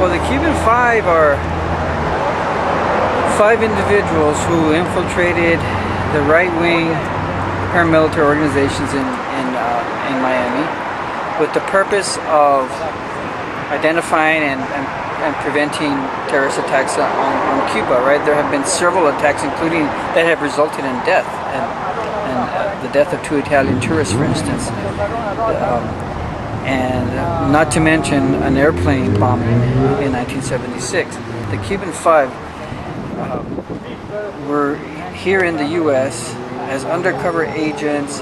Well, the Cuban Five are five individuals who infiltrated the right-wing paramilitary organizations in Miami with the purpose of identifying and preventing terrorist attacks on Cuba. Right, there have been several attacks, including that have resulted in death, and the death of two Italian tourists, for instance. And not to mention an airplane bombing in 1976. The Cuban Five were here in the U.S. as undercover agents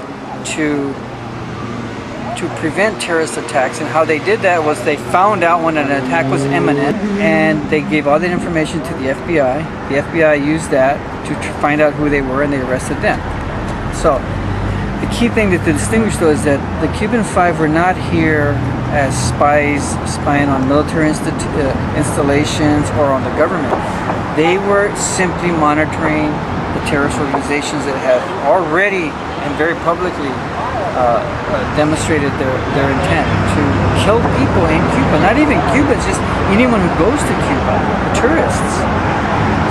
to prevent terrorist attacks, and how they did that was they found out when an attack was imminent, and they gave all that information to the FBI. The FBI used that to find out who they were, and they arrested them. So the key thing that distinguished though is that the Cuban Five were not here as spies spying on military installations or on the government. They were simply monitoring the terrorist organizations that have already and very publicly demonstrated their intent to kill people in Cuba. Not even Cubans, just anyone who goes to Cuba, the tourists.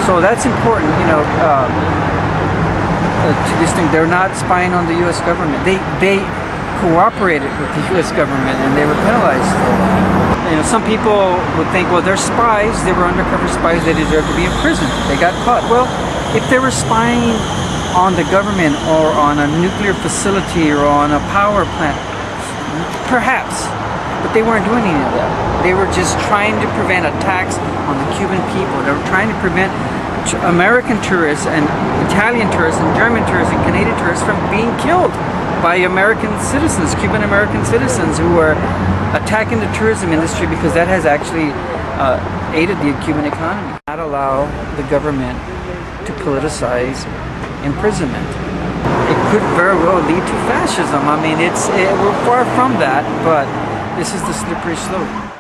So that's important, to distinguish. They're not spying on the U.S. government. They cooperated with the U.S. government, and they were penalized for that. Some people would think, well, they're spies. They were undercover spies. They deserve to be in prison. They got caught. Well, if they were spying on the government or on a nuclear facility or on a power plant, perhaps, but they weren't doing any of that. They were just trying to prevent attacks on the Cuban people. They were trying to prevent American tourists and Italian tourists and German tourists and Canadian tourists from being killed by American citizens, Cuban American citizens, who are attacking the tourism industry, because that has actually aided the Cuban economy. Not allow the government to politicize imprisonment. It could very well lead to fascism. I mean, we're far from that, but this is the slippery slope.